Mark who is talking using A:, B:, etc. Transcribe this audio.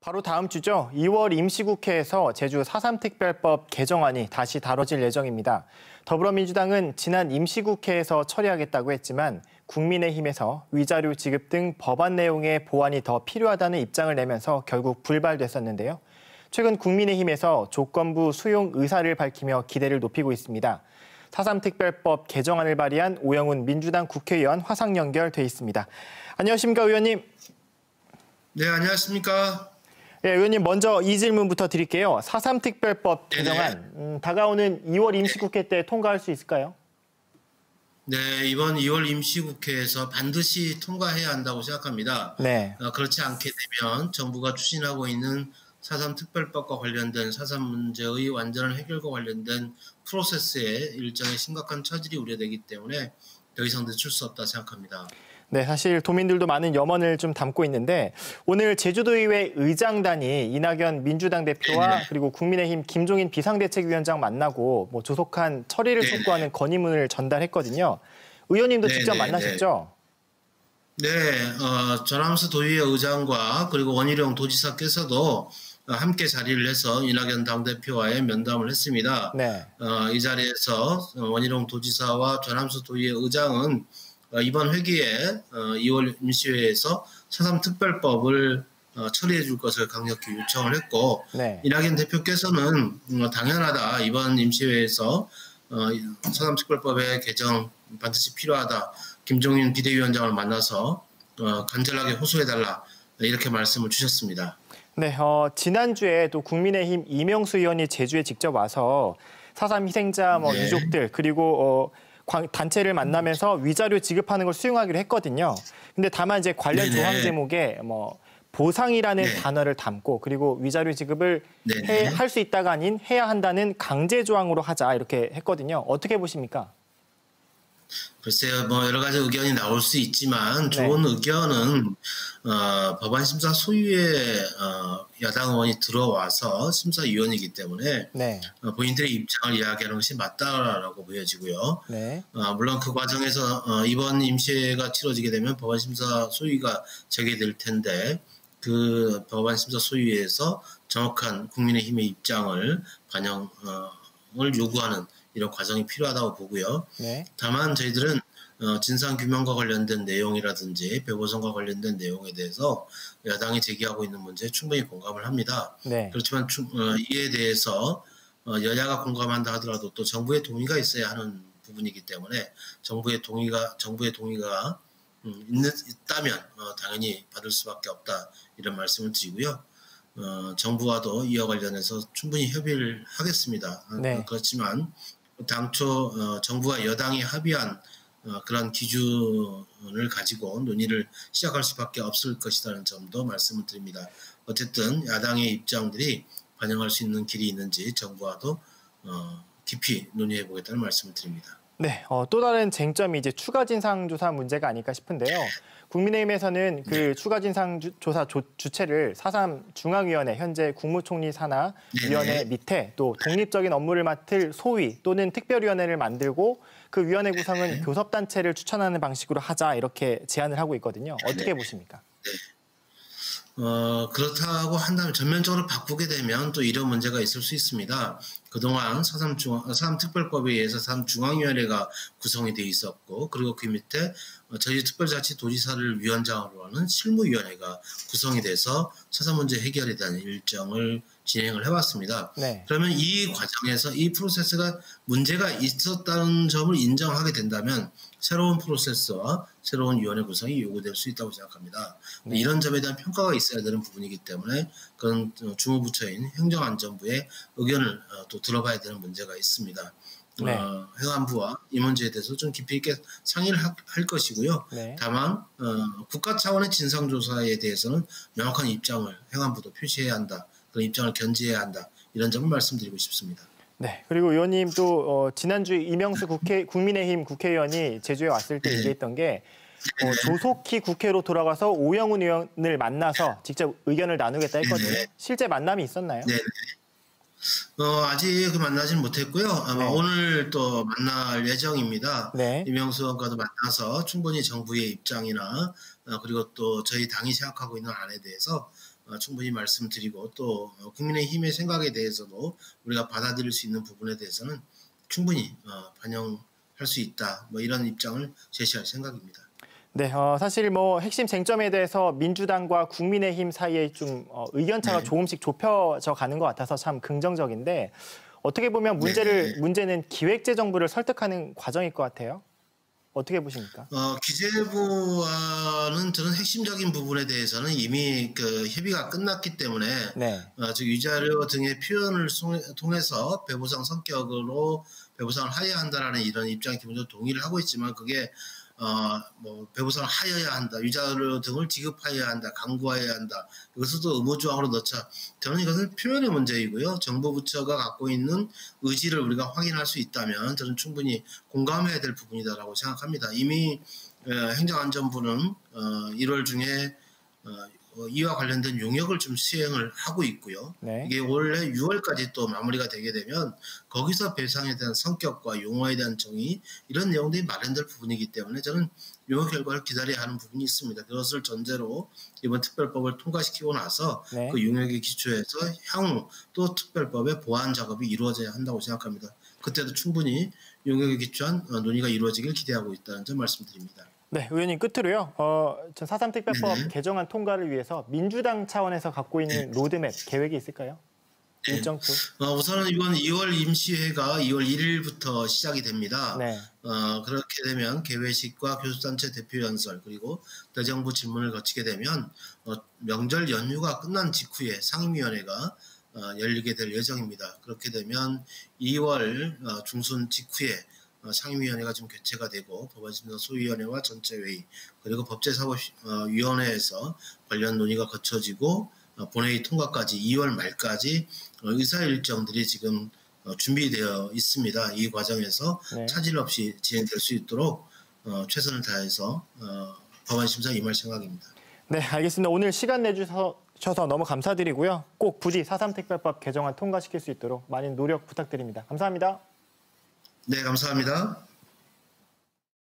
A: 바로 다음 주죠. 2월 임시국회에서 제주 4.3 특별법 개정안이 다시 다뤄질 예정입니다. 더불어민주당은 지난 임시국회에서 처리하겠다고 했지만 국민의힘에서 위자료 지급 등 법안 내용의 보완이 더 필요하다는 입장을 내면서 결국 불발됐었는데요. 최근 국민의힘에서 조건부 수용 의사를 밝히며 기대를 높이고 있습니다. 4.3 특별법 개정안을 발의한 오영훈 민주당 국회의원 화상 연결돼 있습니다. 안녕하십니까, 의원님.
B: 네, 안녕하십니까.
A: 네, 의원님 먼저 이 질문부터 드릴게요. 4.3 특별법 개정안 다가오는 2월 임시국회 때 통과할 수 있을까요?
B: 네, 이번 2월 임시국회에서 반드시 통과해야 한다고 생각합니다.
A: 네.
B: 그렇지 않게 되면 정부가 추진하고 있는 4.3 특별법과 관련된 4.3 문제의 완전한 해결과 관련된 프로세스에 일정의 심각한 차질이 우려되기 때문에 더 이상 늦출 수 없다 생각합니다.
A: 네, 사실 도민들도 많은 염원을 좀 담고 있는데 오늘 제주도의회 의장단이 이낙연 민주당 대표와 그리고 국민의힘 김종인 비상대책위원장 만나고 조속한 처리를 촉구하는 건의문을 전달했거든요. 의원님도 직접 만나셨죠?
B: 네, 전함수 도의회 의장과 그리고 원희룡 도지사께서도 함께 자리를 해서 이낙연 당대표와의 면담을 했습니다.
A: 네.
B: 이 자리에서 원희룡 도지사와 전함수 도의회 의장은 이번 회기에 2월 임시회에서 4.3 특별법을 처리해 줄 것을 강력히 요청을 했고 이낙연 대표께서는 당연하다. 이번 임시회에서 4.3 특별법의 개정 반드시 필요하다. 김종인 비대위원장을 만나서 간절하게 호소해달라. 이렇게 말씀을 주셨습니다.
A: 네, 지난주에 또 국민의힘 이명수 의원이 제주에 직접 와서 4.3 희생자 유족들 그리고 단체를 만나면서 위자료 지급하는 걸 수용하기로 했거든요. 근데 다만 이제 관련 조항 제목에 보상이라는 단어를 담고 그리고 위자료 지급을 할 수 있다가 아닌 해야 한다는 강제 조항으로 하자 이렇게 했거든요. 어떻게 보십니까?
B: 글쎄요, 여러 가지 의견이 나올 수 있지만 좋은 의견은 법안 심사 소위에 야당 의원이 들어와서 심사위원이기 때문에 본인들의 입장을 이야기하는 것이 맞다라고 보여지고요. 물론 그 과정에서 이번 임시회가 치러지게 되면 법안 심사 소위가 재개될 텐데 그 법안 심사 소위에서 정확한 국민의힘의 입장을 반영을 요구하는 이런 과정이 필요하다고 보고요. 다만 저희들은 진상규명과 관련된 내용이라든지 배보상과 관련된 내용에 대해서 야당이 제기하고 있는 문제에 충분히 공감을 합니다. 그렇지만 이에 대해서 여야가 공감한다 하더라도 또 정부의 동의가 있어야 하는 부분이기 때문에 정부의 동의가 있다면 당연히 받을 수밖에 없다 이런 말씀을 드리고요. 정부와도 이와 관련해서 충분히 협의를 하겠습니다. 그렇지만 당초 정부와 여당이 합의한 그런 기준을 가지고 논의를 시작할 수밖에 없을 것이라는 점도 말씀을 드립니다. 어쨌든 야당의 입장들이 반영할 수 있는 길이 있는지 정부와도 깊이 논의해 보겠다는 말씀을 드립니다.
A: 네, 또 다른 쟁점이 이제 추가 진상조사 문제가 아닐까 싶은데요. 국민의힘에서는 그 추가 진상조사 주체를 4.3 중앙위원회, 현재 국무총리 산하 위원회 밑에 또 독립적인 업무를 맡을 소위 또는 특별위원회를 만들고 그 위원회 구성은 교섭단체를 추천하는 방식으로 하자 이렇게 제안을 하고 있거든요. 어떻게 보십니까?
B: 그렇다고 한다면 전면적으로 바꾸게 되면 또 이런 문제가 있을 수 있습니다. 그동안 4.3 특별법에 의해서 4.3 중앙위원회가 구성이 되어 있었고 그리고 그 밑에 제주특별자치도지사를 위원장으로 하는 실무위원회가 구성이 돼서 4.3 문제 해결에 대한 일정을 진행을 해왔습니다. 그러면 이 과정에서 이 프로세스가 문제가 있었다는 점을 인정하게 된다면 새로운 프로세스와 새로운 위원회 구성이 요구될 수 있다고 생각합니다. 이런 점에 대한 평가가 있어야 되는 부분이기 때문에 그건 주무부처인 행정안전부의 의견을 또 들어봐야 되는 문제가 있습니다. 행안부와 이 문제에 대해서 좀 깊이 있게 상의를 할 것이고요. 다만 국가 차원의 진상조사에 대해서는 명확한 입장을 행안부도 표시해야 한다. 그런 입장을 견지해야 한다. 이런 점을 말씀드리고 싶습니다.
A: 네, 그리고 의원님 또 지난주 이명수 국민의힘 국회의원이 제주에 왔을 때 얘기했던 게 조속히 국회로 돌아가서 오영훈 의원을 만나서 직접 의견을 나누겠다 했거든요. 실제 만남이 있었나요?
B: 아직 만나지는 못했고요. 아마 오늘 또 만날 예정입니다. 이명수 의원과도 만나서 충분히 정부의 입장이나 그리고 또 저희 당이 생각하고 있는 안에 대해서 충분히 말씀드리고 또 국민의힘의 생각에 대해서도 우리가 받아들일 수 있는 부분에 대해서는 충분히 반영할 수 있다. 뭐 이런 입장을 제시할 생각입니다.
A: 네, 사실 뭐 핵심 쟁점에 대해서 민주당과 국민의힘 사이에 좀 의견차가
B: 네.
A: 조금씩 좁혀져 가는 것 같아서 참 긍정적인데 어떻게 보면 문제는 기획재정부를 설득하는 과정일 것 같아요. 어떻게 보십니까?
B: 기재부와는 저는 핵심적인 부분에 대해서는 이미 그 협의가 끝났기 때문에
A: 네.
B: 즉 위자료 등의 표현을 통해서 배부상 성격으로 배부상을 하여야 한다라는 이런 입장에 기본적으로 동의를 하고 있지만 그게 뭐 배부상을 하여야 한다, 위자료 등을 지급하여야 한다, 강구하여야 한다. 이것도 의무조항으로 넣자. 저는 이것은 표현의 문제이고요. 정부 부처가 갖고 있는 의지를 우리가 확인할 수 있다면 저는 충분히 공감해야 될 부분이다라고 생각합니다. 이미 행정안전부는 1월 중에 이와 관련된 용역을 좀 시행을 하고 있고요.
A: 네.
B: 이게 올해 6월까지 또 마무리가 되게 되면 거기서 배상에 대한 성격과 용어에 대한 정의 이런 내용들이 마련될 부분이기 때문에 저는 용역 결과를 기다려야 하는 부분이 있습니다. 그것을 전제로 이번 특별법을 통과시키고 나서
A: 네.
B: 그 용역에 기초해서 향후 또 특별법의 보완 작업이 이루어져야 한다고 생각합니다. 그때도 충분히 용역에 기초한 논의가 이루어지길 기대하고 있다는 점 말씀드립니다.
A: 네, 의원님 끝으로요. 전 4.3 특별법
B: 네네.
A: 개정안 통과를 위해서 민주당 차원에서 갖고 있는 로드맵 계획이 있을까요?
B: 네.
A: 일정표.
B: 우선은 이번 2월 임시회가 2월 1일부터 시작이 됩니다.
A: 네.
B: 그렇게 되면 개회식과 교수단체 대표 연설 그리고 대정부 질문을 거치게 되면 명절 연휴가 끝난 직후에 상임위원회가 열리게 될 예정입니다. 그렇게 되면 2월 중순 직후에 상임위원회가 좀 개최가 되고 법안심사 소위원회와 전체회의 그리고 법제사법위원회에서 관련 논의가 거쳐지고 본회의 통과까지 2월 말까지 의사 일정들이 지금 준비되어 있습니다. 이 과정에서
A: 네.
B: 차질 없이 진행될 수 있도록 최선을 다해서 법안심사 임할 생각입니다.
A: 네, 알겠습니다. 오늘 시간 내주셔서 너무 감사드리고요. 꼭 부디 4.3 특별법 개정안 통과시킬 수 있도록 많은 노력 부탁드립니다. 감사합니다.
B: 네, 감사합니다.